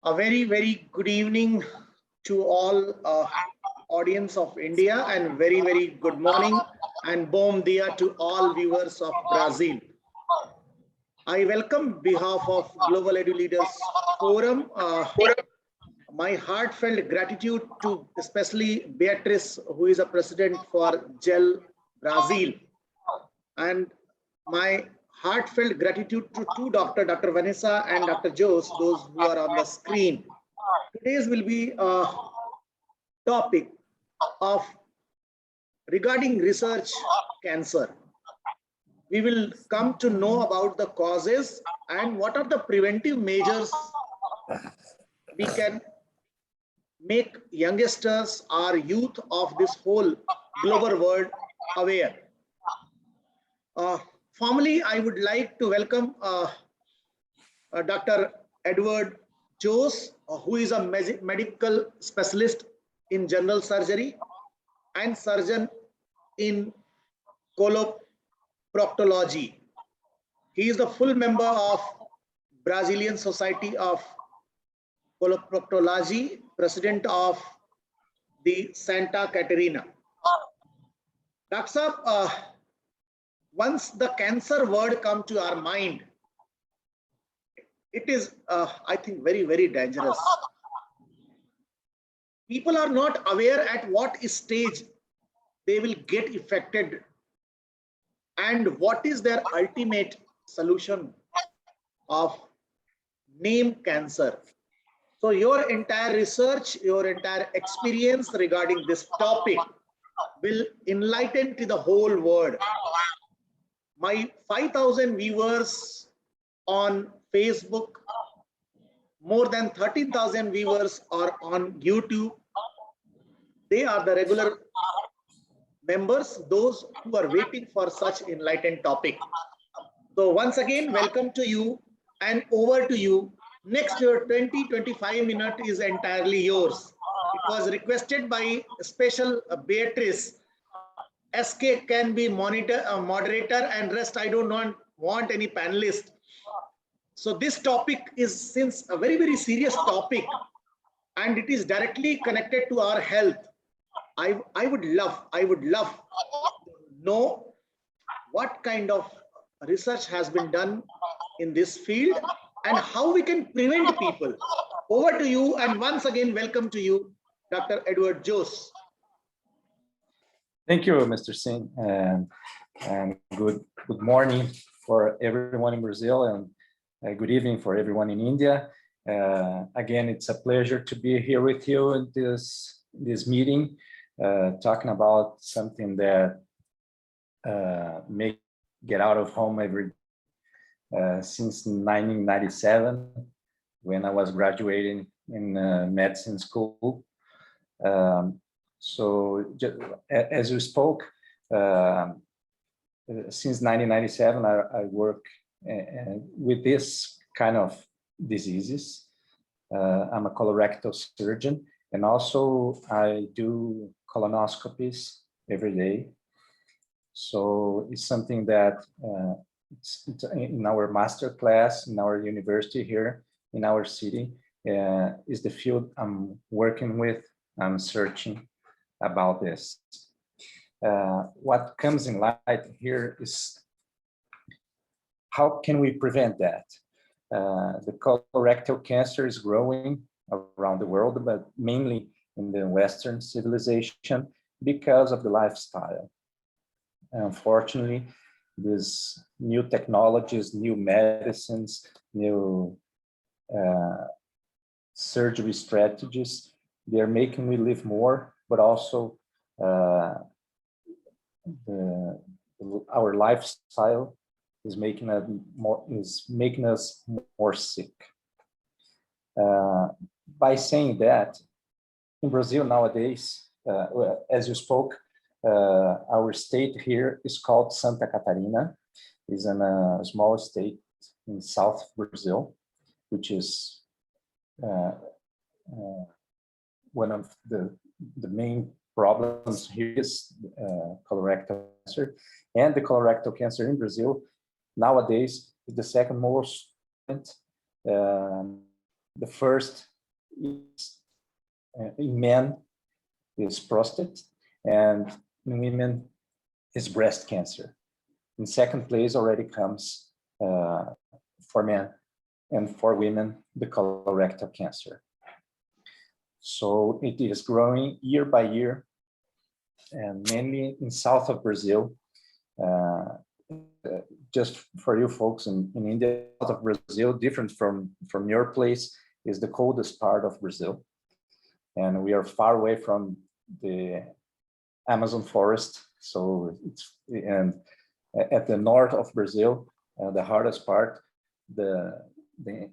A very good evening to all audience of India, and very good morning and bom dia to all viewers of Brazil. I welcome behalf of Global Edu-Leaders Forum my heartfelt gratitude to especially Beatrice, who is a president for GEL Brazil, and my heartfelt gratitude to Dr. Vanessa and Dr. Jose, those who are on the screen. Today's will be a topic of regarding research cancer. We will come to know about the causes and what are the preventive measures we can make youngsters or youth of this whole global world aware. Formally, I would like to welcome Dr. Edward Jose, who is a medical specialist in general surgery and surgeon in coloproctology. He is the full member of Brazilian Society of Coloproctology, president of the Santa Catarina. Dr. Saab, once the cancer word comes to our mind, it is, I think, very dangerous. People are not aware at what stage they will get affected and what is their ultimate solution of name cancer. So your entire research, your entire experience regarding this topic will enlighten to the whole world. My 5,000 viewers on Facebook, more than 13,000 viewers are on YouTube. They are the regular members, those who are waiting for such enlightened topic. So once again, welcome to you and over to you. Next, your 20-25 minutes is entirely yours. It was requested by special Beatrice. SK can be moderator, and rest I don't want any panelist. So this topic is since a very serious topic, and it is directly connected to our health. I would love to know what kind of research has been done in this field and how we can prevent people. Over to you, and once again, welcome to you, Dr. Edward Jose. Thank you, Mr. Singh, and good morning for everyone in Brazil, and good evening for everyone in India. Again, it's a pleasure to be here with you in this meeting, talking about something that may get out of home every since 1997, when I was graduating in medicine school. So as you spoke, since 1997, I work with this kind of diseases. I'm a colorectal surgeon, and also I do colonoscopies every day. So it's something that it's in our master class, in our university here, in our city, is the field I'm working with. I'm searching about this. What comes in light here is how can we prevent that? The colorectal cancer is growing around the world, but mainly in the Western civilization because of the lifestyle. Unfortunately, these new technologies, new medicines, new surgery strategies, they're making we live more, but also our lifestyle is making us more sick. By saying that, in Brazil nowadays, as you spoke, our state here is called Santa Catarina. It's in a small state in South Brazil, which is one of the main problems here is colorectal cancer. And the colorectal cancer in Brazil nowadays is the second most. The first is, in men is prostate, and in women is breast cancer. In second place already comes for men, and for women, the colorectal cancer. So it is growing year by year, and mainly in south of Brazil. Just for you folks in India, south of Brazil, different from your place, is the coldest part of Brazil. And we are far away from the Amazon forest. So and at the north of Brazil, the hardest part, the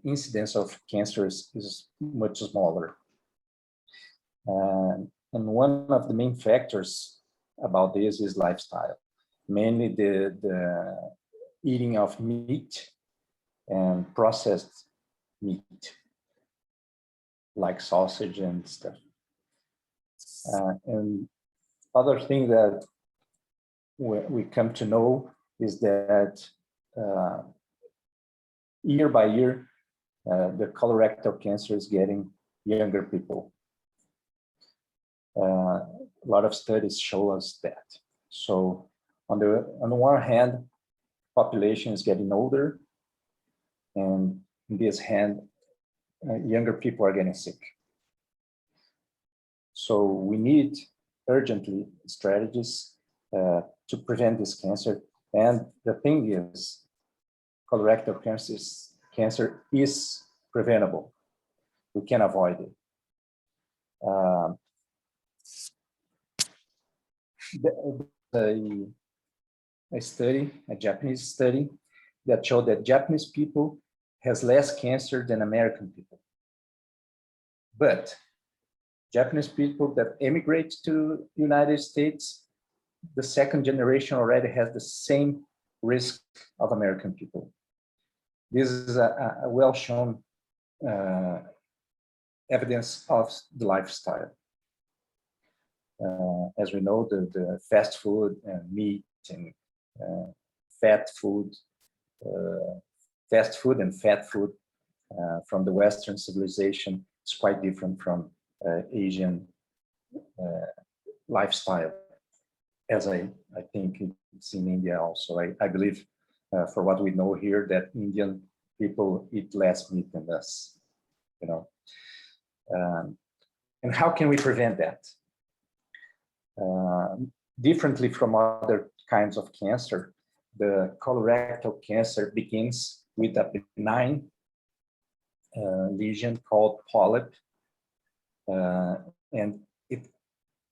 incidence of cancer is much smaller. And one of the main factors about this is lifestyle, mainly the eating of meat and processed meat, like sausage and stuff. And other thing that we come to know is that year by year, the colorectal cancer is getting younger people. A lot of studies show us that. So on the one hand, population is getting older, and on this hand, younger people are getting sick. So we need urgently strategies to prevent this cancer. And the thing is, colorectal cancer is preventable. We can avoid it. A Japanese study that showed that Japanese people has less cancer than American people. But Japanese people that immigrate to the United States, the second generation already has the same risk of American people. This is a well-shown evidence of the lifestyle. As we know, the fast food and meat and fast food and fat food from the Western civilization is quite different from Asian lifestyle, as I think it's in India also. I believe, for what we know here, that Indian people eat less meat than us, you know. And how can we prevent that? Differently from other kinds of cancer, the colorectal cancer begins with a benign lesion called polyp, and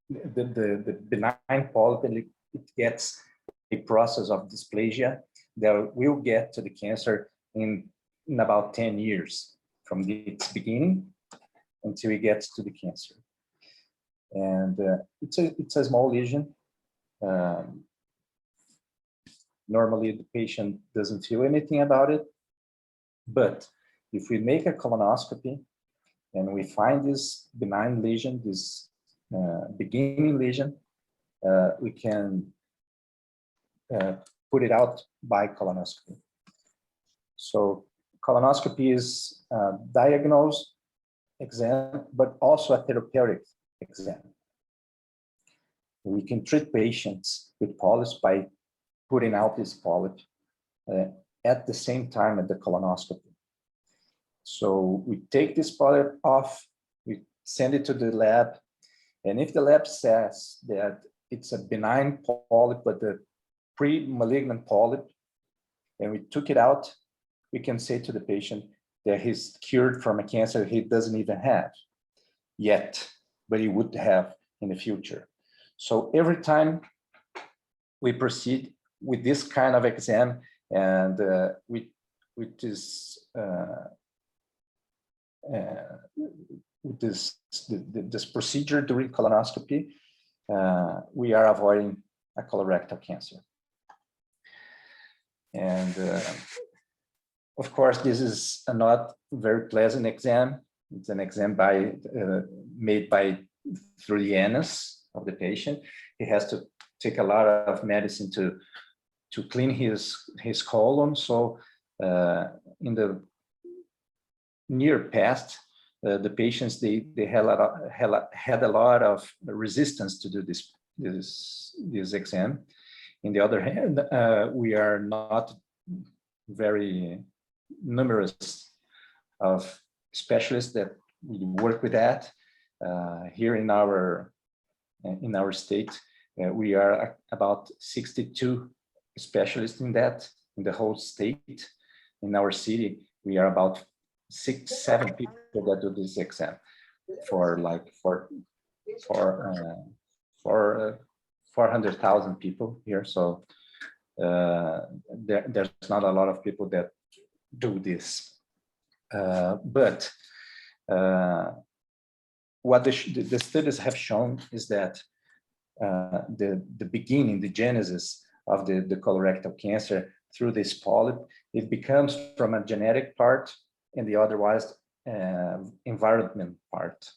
the benign polyp, it gets a process of dysplasia that will get to the cancer in about 10 years from its beginning until it gets to the cancer. And it's a small lesion. Normally the patient doesn't feel anything about it, but if we make a colonoscopy and we find this benign lesion, this beginning lesion, we can put it out by colonoscopy. So colonoscopy is a diagnosed exam, but also a therapeutic exam. We can treat patients with polyps by putting out this polyp at the same time at the colonoscopy. So we take this polyp off, we send it to the lab, and if the lab says that it's a benign polyp, but a pre-malignant polyp, and we took it out, we can say to the patient that he's cured from a cancer he doesn't even have yet, but he would have in the future. So every time we proceed with this kind of exam and with this procedure during colonoscopy, we are avoiding a colorectal cancer. And of course, this is a not very pleasant exam. It's an exam made through the anus of the patient. He has to take a lot of medicine to clean his colon. So in the near past, the patients, they had a lot of resistance to do this exam. On the other hand, we are not very numerous of specialists that we work with that. Here in our state, we are about 62 specialists in that, in the whole state. In our city, we are about 6-7 people that do this exam for 400,000 people here. So there's not a lot of people that do this. But what the studies have shown is that the beginning, the genesis of the colorectal cancer through this polyp, it becomes from a genetic part and the otherwise environment part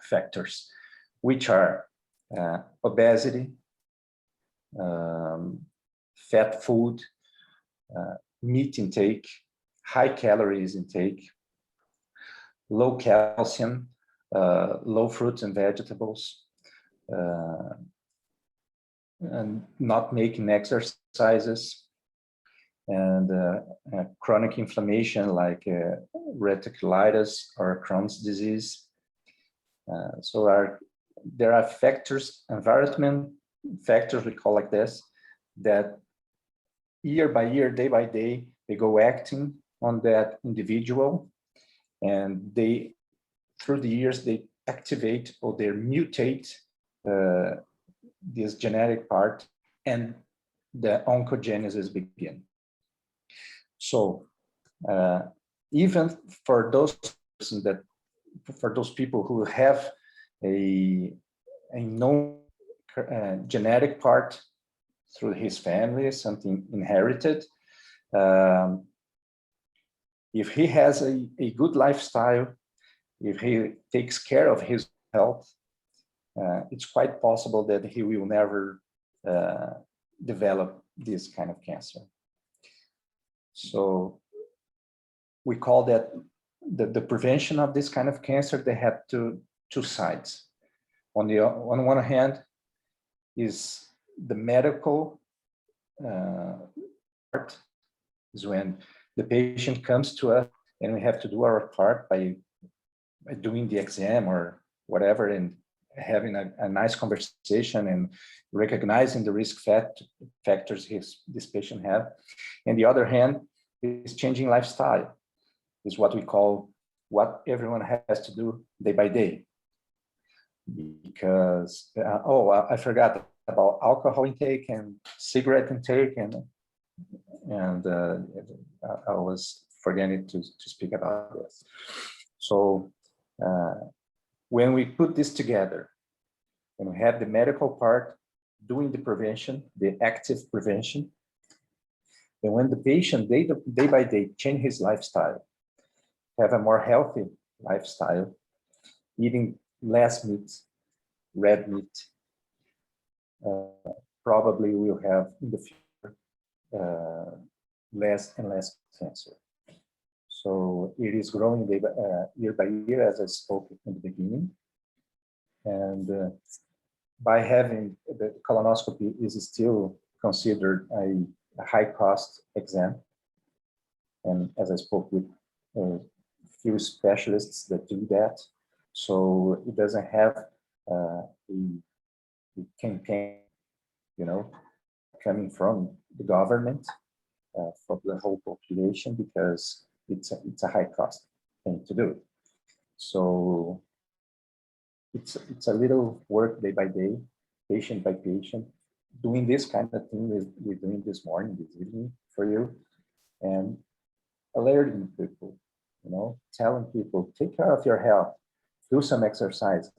factors, which are obesity, fat food, meat intake, high calories intake, low calcium, low fruits and vegetables, and not making exercises, and chronic inflammation like reticulitis or Crohn's disease. So there are factors, environment factors, we call like this, that year by year, day by day, they go acting on that individual, and they, through the years, they activate or they mutate this genetic part, and the oncogenesis begin. So even for those people who have a known genetic part through his family, something inherited, if he has a good lifestyle, if he takes care of his health, it's quite possible that he will never develop this kind of cancer. So we call that the prevention of this kind of cancer. They have two sides. On one hand is the medical part, is when the patient comes to us and we have to do our part by doing the exam or whatever, and having a nice conversation and recognizing the risk factors this patient have. And the other hand is changing lifestyle, is what we call what everyone has to do day by day. Because, I forgot about alcohol intake and cigarette intake, and I was forgetting to speak about this. So when we put this together and we have the medical part doing the prevention, the active prevention, and when the patient day by day change his lifestyle, have a more healthy lifestyle, eating less meat, red meat, probably we'll have in the future less and less cancer. So it is growing year by year, as I spoke in the beginning. And by having the colonoscopy is still considered a high cost exam. And as I spoke with a few specialists that do that, so it doesn't have a campaign, coming from the government for the whole population, because it's a high cost thing to do. So it's a little work day by day, patient by patient, doing this kind of thing we're doing this morning, this evening for you, and alerting people, telling people, take care of your health, do some exercise,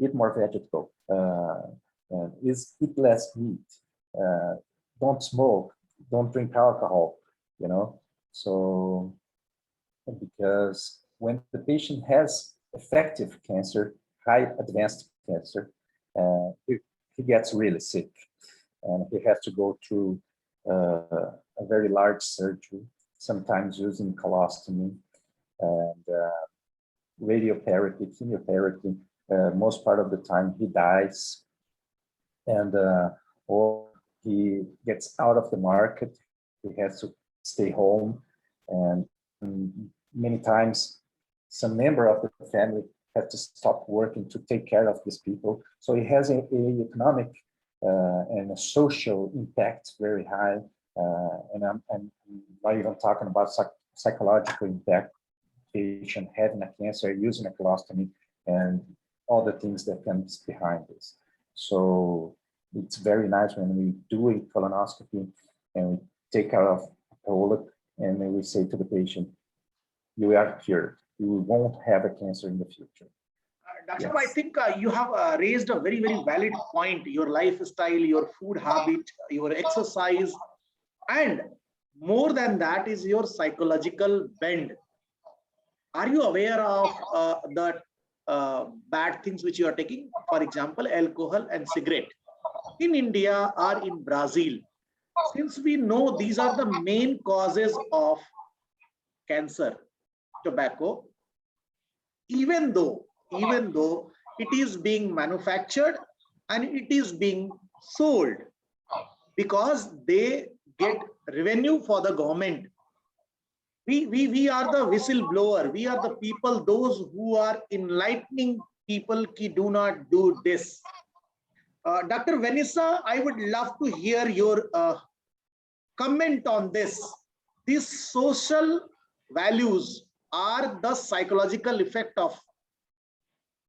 eat more vegetable, eat less meat, don't smoke, don't drink alcohol, So, because when the patient has effective cancer, high advanced cancer, he gets really sick, and he has to go through a very large surgery, sometimes using colostomy, and radiotherapy, chemotherapy. Most part of the time he dies, and or he gets out of the market. He has to stay home, and many times some member of the family have to stop working to take care of these people. So it has a economic and a social impact very high. And I'm not even talking about psychological impact, patient having a cancer, using a colostomy, and all the things that comes behind this. So it's very nice when we do a colonoscopy and we take care of a polyp, and then we say to the patient, you are cured. You won't have a cancer in the future. Dr. Yes. I think you have raised a very, very valid point. Your lifestyle, your food habit, your exercise, and more than that is your psychological bend. Are you aware of the bad things which you are taking? For example, alcohol and cigarette. In India or in Brazil, since we know these are the main causes of cancer, tobacco, even though it is being manufactured and it is being sold because they get revenue for the government. We are the whistleblower. We are the people, those who are enlightening people ki do not do this. Dr. Vanessa, I would love to hear your comment on this. These social values are the psychological effect of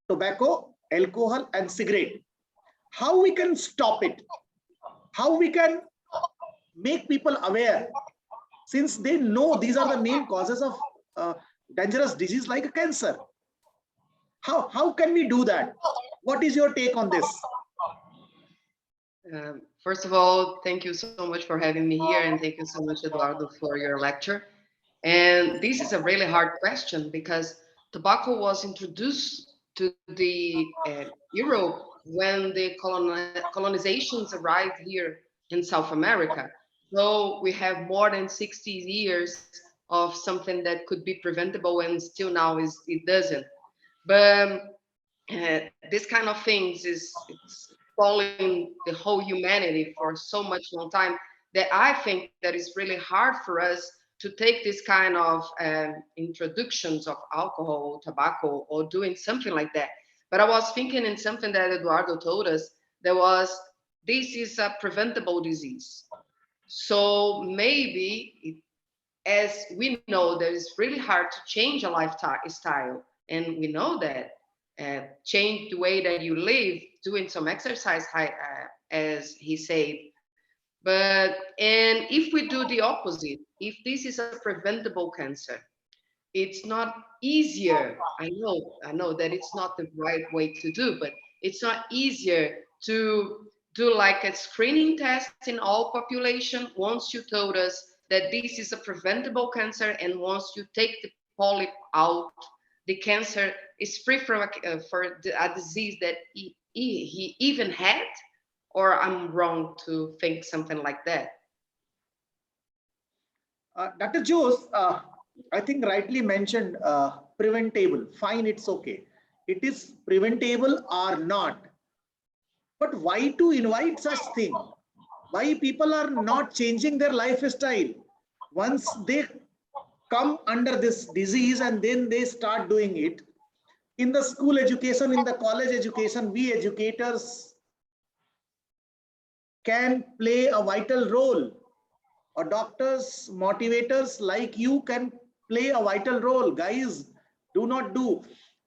tobacco, alcohol, and cigarette. How we can stop it? How we can make people aware, since they know these are the main causes of dangerous disease like cancer? How can we do that? What is your take on this? First of all, thank you so much for having me here, and thank you so much, Eduardo, for your lecture. And this is a really hard question because tobacco was introduced to the Europe when the colonizations arrived here in South America. So we have more than 60 years of something that could be preventable, and still now it doesn't. But this kind of things it's following the whole humanity for so much long time that I think that it's really hard for us to take this kind of introductions of alcohol, tobacco, or doing something like that. But I was thinking in something that Eduardo told us, this is a preventable disease. So maybe, as we know that it's really hard to change a lifestyle, and we know that change the way that you live, doing some exercise, as he said. And if we do the opposite, if this is a preventable cancer, it's not easier. I know that it's not the right way to do, but it's not easier to do like a screening test in all population once you told us that this is a preventable cancer, and once you take the polyp out, the cancer is free from a disease that he even had? Or I'm wrong to think something like that? Dr. Jose, I think rightly mentioned preventable. Fine, it's okay. It is preventable or not. But why to invite such thing? Why people are not changing their lifestyle? Once they come under this disease and then they start doing it, in the school education, in the college education, we educators can play a vital role, or doctors, motivators like you can play a vital role. Guys, do not do.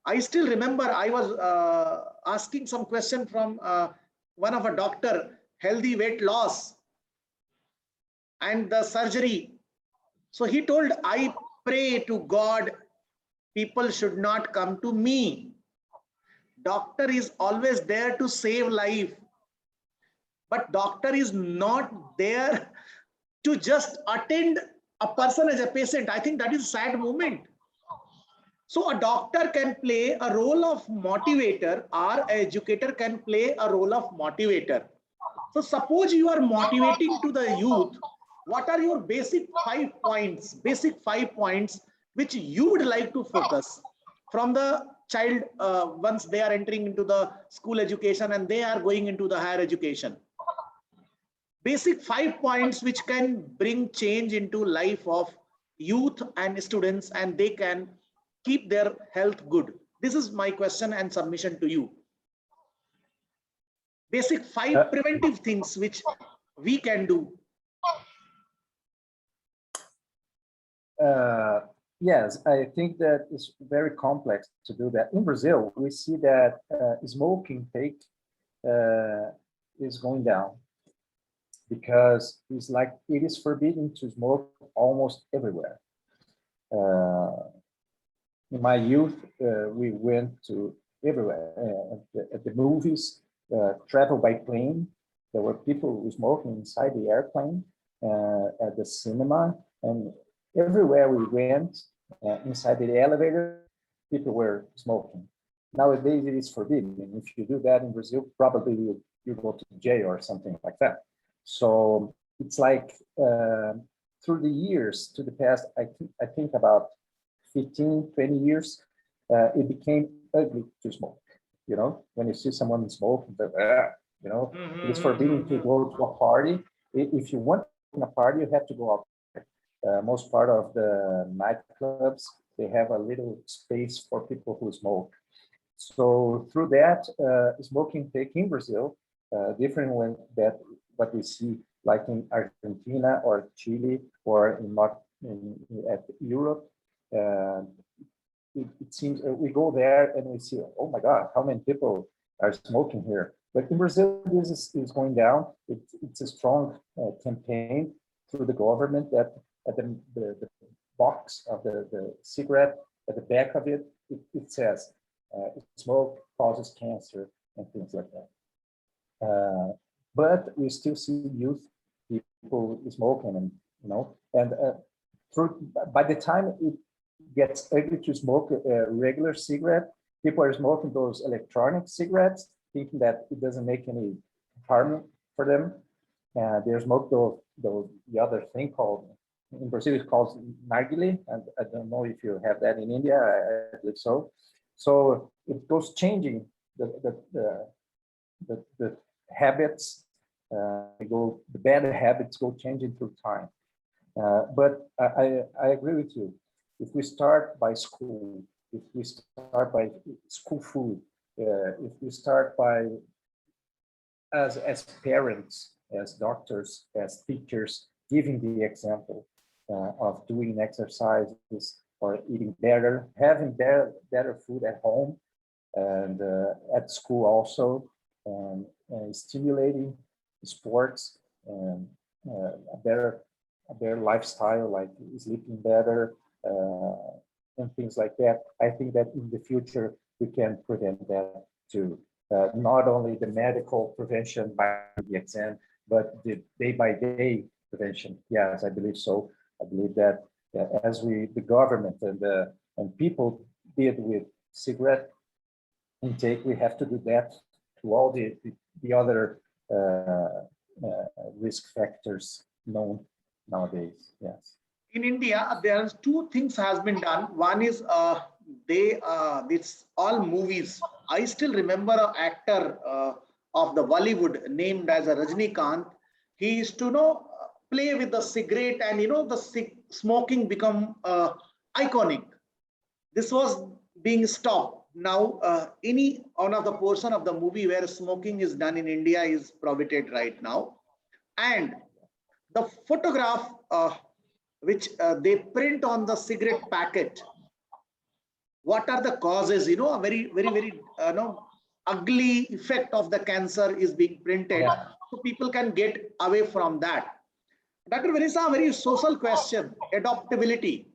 I still remember I was asking some question from one of a doctor, healthy weight loss and the surgery. So he told, I pray to God, people should not come to me. Doctor is always there to save life, but doctor is not there to just attend a person as a patient. I think that is a sad moment. So a doctor can play a role of motivator, or an educator can play a role of motivator. So suppose you are motivating to the youth, what are your basic 5 points which you would like to focus? from the child once they are entering into the school education and they are going into the higher education. Basic 5 points which can bring change into life of youth and students, and they can keep their health good. This is my question and submission to you. Basic 5 preventive things which we can do. Yes, I think that it's very complex to do that. In Brazil, we see that smoking intake is going down because it's like it is forbidden to smoke almost everywhere. In my youth, we went to everywhere at the movies, travel by plane. There were people who smoking inside the airplane, at the cinema, and everywhere we went, inside the elevator, people were smoking. Nowadays, it is forbidden. If you do that in Brazil, probably you go to jail or something like that. So it's like through the years, to the past, I think about 15, 20 years, it became ugly to smoke. You know, when you see someone smoking, you know, it is forbidden to go to a party. If you want a party, you have to go out. Most part of the nightclubs, they have a little space for people who smoke. So through that, smoking take in Brazil, different when that what we see like in Argentina or Chile or at Europe. It seems we go there and we see, oh my God, how many people are smoking here? But in Brazil, this is going down. It's a strong campaign through the government that at the box of the cigarette, at the back of it, it says smoke causes cancer and things like that. But we still see youth people smoking, and you know, and by the time it gets ugly to smoke a regular cigarette, people are smoking those electronic cigarettes, thinking that it doesn't make any harm for them. They smoke the other thing called, in Brazil it's called narguilé, and I don't know if you have that in India. I believe so. So it goes changing the habits. The bad habits go changing through time. But I agree with you. If we start by school, if we start by school food, if we start by as parents, as doctors, as teachers, giving the example of doing exercises or eating better, having better food at home and at school also, and stimulating sports and a better lifestyle, like sleeping better and things like that. I think that in the future we can prevent that too. Not only the medical prevention by the exam, but the day-by-day prevention. Yes, I believe so. I believe that as the government and people did with cigarette intake, we have to do that to all the other risk factors known nowadays. Yes. In India, there are 2 things has been done. One is it's all movies. I still remember an actor of the Bollywood named as a Rajnikant. He used to play with the cigarette, and the smoking become iconic. This was being stopped. Now any one of the portion of the movie where smoking is done in India is prohibited right now, and the photograph which they print on the cigarette packet, what are the causes, a very ugly effect of the cancer is being printed. Yeah. So people can get away from that. Dr. Vanessa, very social question, adaptability.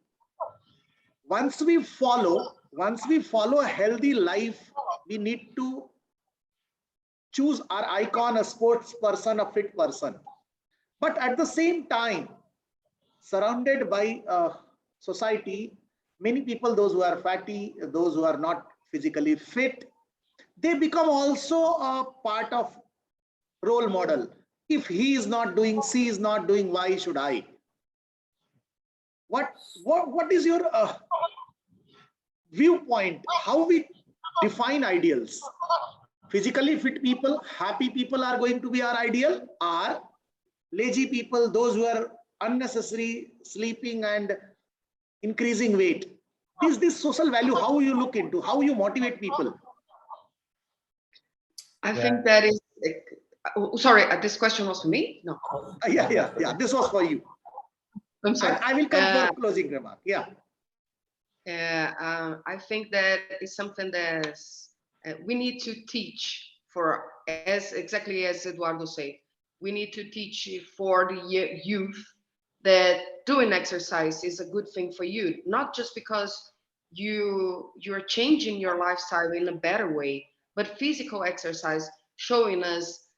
Once we follow a healthy life, we need to choose our icon, a sports person, a fit person. But at the same time, surrounded by society, many people, those who are fatty, those who are not physically fit, they become also a part of role model. If he is not doing, she is not doing, why should I? What is your viewpoint, how we define ideals. Physically fit people, happy people are going to be our ideal, or lazy people, those who are unnecessary sleeping and increasing weight. This social value, how you look into, how you motivate people. I think that is, sorry, this question was for me? No. Yeah. This was for you. I'm sorry. I will come for closing remark. Yeah. I think that is something that we need to teach for, as exactly as Eduardo said, we need to teach for the youth that doing exercise is a good thing for you, not just because you're changing your lifestyle in a better way, but physical exercise showing us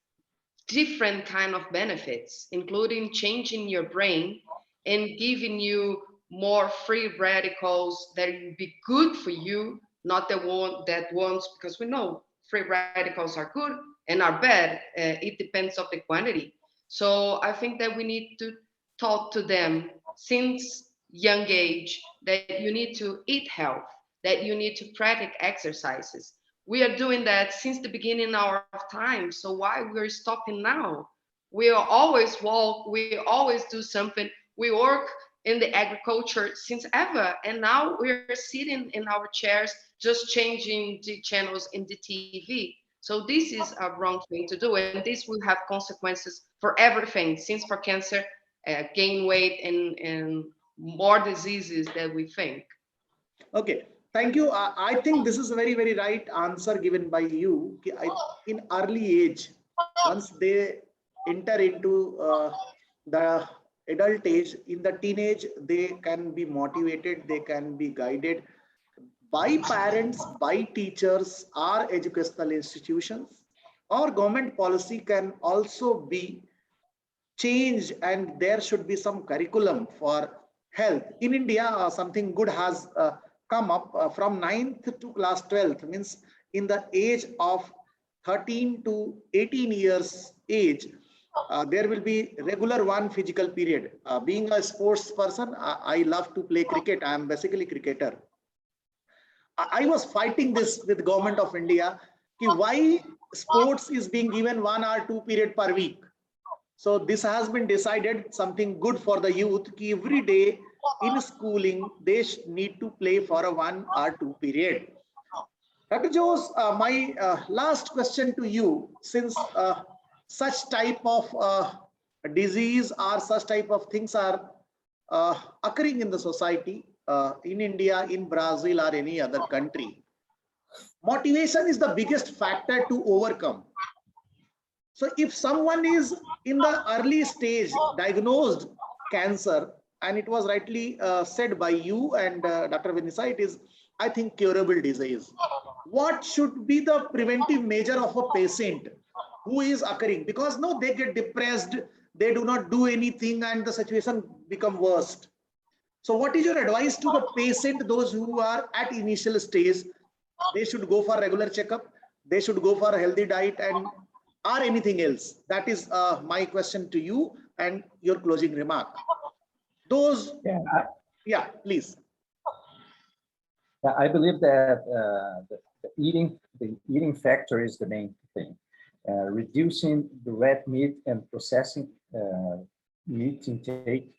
different kind of benefits, including changing your brain and giving you more free radicals that will be good for you, not the one that wants, because we know free radicals are good and are bad. It depends on the quantity. So I think that we need to talk to them since young age that you need to eat health, that you need to practice exercises. We are doing that since the beginning of time. So why we're stopping now? We always walk, we always do something. We work in the agriculture since ever, and now we're sitting in our chairs just changing the channels in the TV. So this is a wrong thing to do, and this will have consequences for everything, since for cancer, gain weight, and more diseases that we think. Okay. Thank you. I think this is a very, very right answer given by you. In early age, once they enter into the adult age, in the teenage, they can be motivated, they can be guided by parents, by teachers, or educational institutions, or government policy can also be changed, and there should be some curriculum for health. In India, something good has come up from 9th to class 12th, means in the age of 13 to 18 years age, there will be regular one physical period. Being a sports person, I love to play cricket. I am basically cricketer. I was fighting this with government of India, why sports is being given 1 or 2 period per week. So this has been decided something good for the youth. Every day in schooling, they need to play for a 1 or 2 period. Dr. Jose, my last question to you, since such type of disease or such type of things are occurring in the society, in India, in Brazil, or any other country, motivation is the biggest factor to overcome. So if someone is in the early stage diagnosed cancer, and it was rightly said by you and Dr. Vinisa, it is, I think, curable disease. What should be the preventive measure of a patient who is occurring? Because no, they get depressed, they do not do anything, and the situation become worst. So what is your advice to the patient, those who are at initial stage? They should go for regular checkup, they should go for a healthy diet, and or anything else? That is my question to you and your closing remark. Those, yeah, please. Yeah, I believe that the eating factor is the main thing. Reducing the red meat and processing meat intake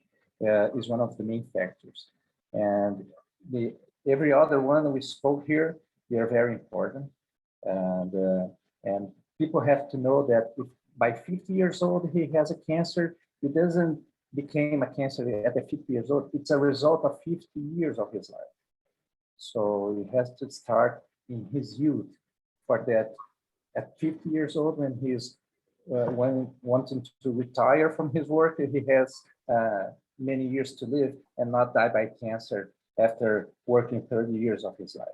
is one of the main factors. And every other one we spoke here, they are very important. And people have to know that if by 50 years old he has a cancer, he doesn't become a cancer at the 50 years old. It's a result of 50 years of his life. So he has to start in his youth, for that at 50 years old, when he's when wanting to retire from his work, he has many years to live and not die by cancer after working 30 years of his life.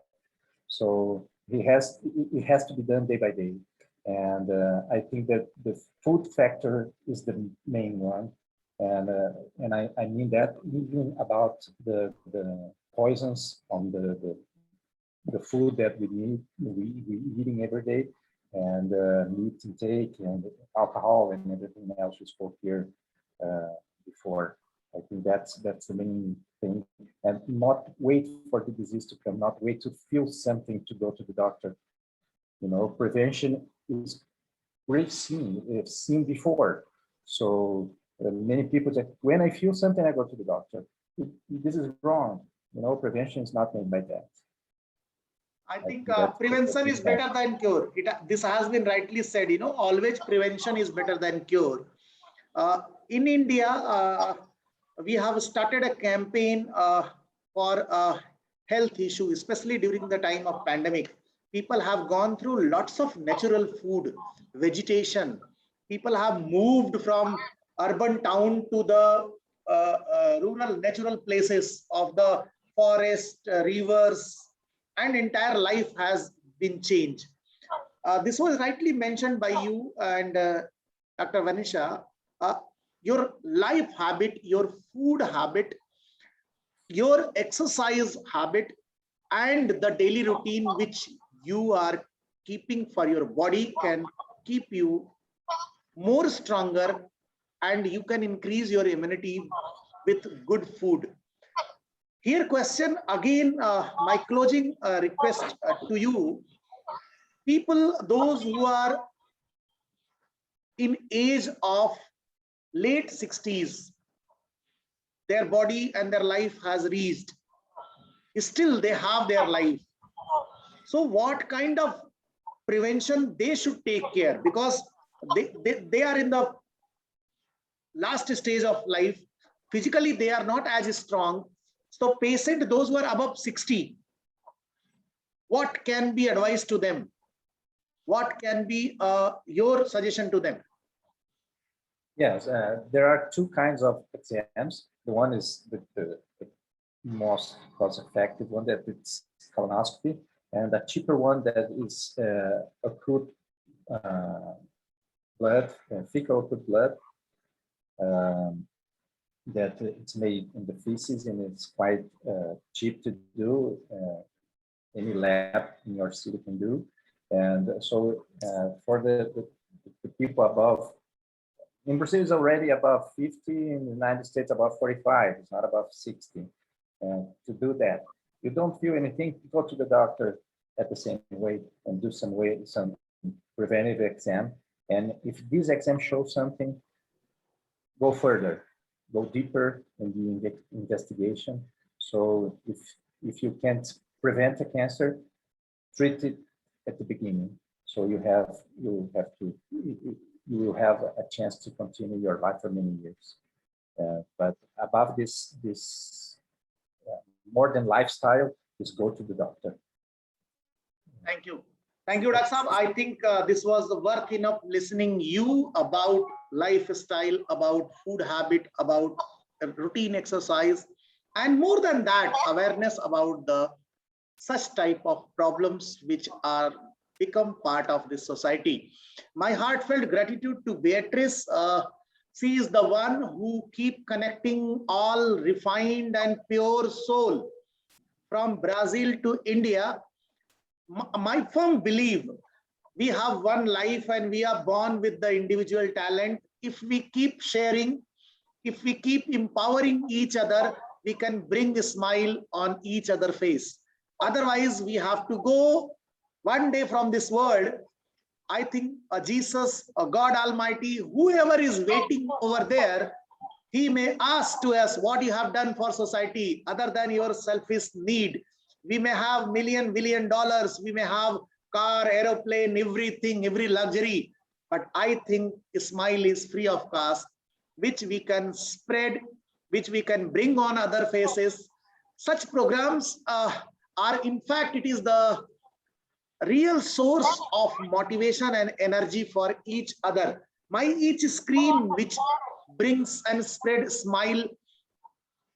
So it has to be done day by day. And I think that the food factor is the main one. And I mean that even about the poisons on the food that we eating every day, and meat intake and alcohol and everything else we spoke here before. I think that's the main thing, and not wait for the disease to come, not wait to feel something to go to the doctor. You know, prevention is we've seen before. So many people say, when I feel something, I go to the doctor. This is wrong. You know, prevention is not made by that. I think that's prevention is bad. better than cure. This has been rightly said, you know, always prevention is better than cure. In India, we have started a campaign for health issue, especially during the time of pandemic. People have gone through lots of natural food, vegetation. People have moved from urban town to the rural natural places of the forest, rivers, and entire life has been changed. This was rightly mentioned by you and Dr. Vanisha. Uh, your life habit, your food habit, your exercise habit, and the daily routine which you are keeping for your body can keep you more stronger, and you can increase your immunity with good food. Here question again, my closing request to you, people, those who are in age of late 60s, their body and their life has reached, still they have their life. So what kind of prevention they should take care, because they are in the last stage of life, physically they are not as strong. So patient, those who are above 60, what can be advised to them? What can be your suggestion to them? Yes, there are two kinds of exams. The one is the most cost-effective one, that it's colonoscopy, and a cheaper one that is acute blood, fecal acute blood, that it's made in the feces, and it's quite cheap to do. Any lab in your city can do. And so for the people above, in Brazil is already above 50, in the United States above 45, it's not above 60. To do that, you don't feel anything, go to the doctor at the same way and do some preventive exam. And if this exam shows something, go further, go deeper in the investigation. So if you can't prevent a cancer, treat it at the beginning. So you will have a chance to continue your life for many years. But above this more than lifestyle, is go to the doctor. Thank you. Thank you, Dr. Saab. I think this was worth enough listening you about lifestyle, about food habit, about routine exercise, and more than that, awareness about the such type of problems which are become part of this society. My heartfelt gratitude to Beatrice. She is the one who keep connecting all refined and pure soul from Brazil to India. My firm belief, we have one life and we are born with the individual talent. If we keep sharing, if we keep empowering each other, we can bring a smile on each other's face. Otherwise, we have to go one day from this world. I think Jesus, God Almighty, whoever is waiting over there, he may ask to us what you have done for society other than your selfish need. We may have $1 billion, we may have car, aeroplane, everything, every luxury, but I think a smile is free of cost, which we can spread, which we can bring on other faces. Such programs are, in fact, it is the real source of motivation and energy for each other. My each screen which brings and spread smile.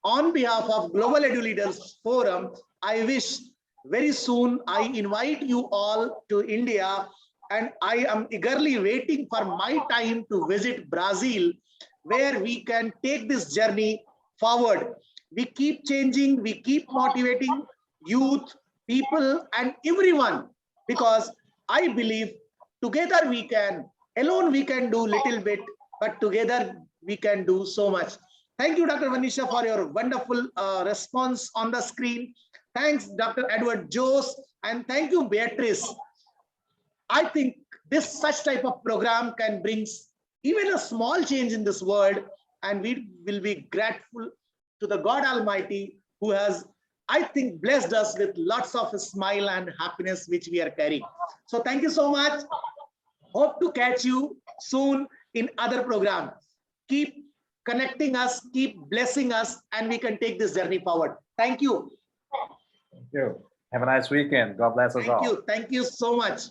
On behalf of Global Edu-Leaders Forum, I wish very soon I invite you all to India, and I am eagerly waiting for my time to visit Brazil, where we can take this journey forward. We keep changing, we keep motivating youth, people, and everyone, because I believe together we can, alone we can do little bit, but together we can do so much. Thank you, Dr. Vanisha, for your wonderful response on the screen. Thanks, Dr. Edward Jose, and thank you, Beatrice. I think this such type of program can bring even a small change in this world, and we will be grateful to the God Almighty who has, I think, blessed us with lots of smile and happiness which we are carrying. So thank you so much. Hope to catch you soon in other programs. Keep connecting us, keep blessing us, and we can take this journey forward. Thank you. Thank you. Have a nice weekend. God bless us all. Thank you. Thank you so much.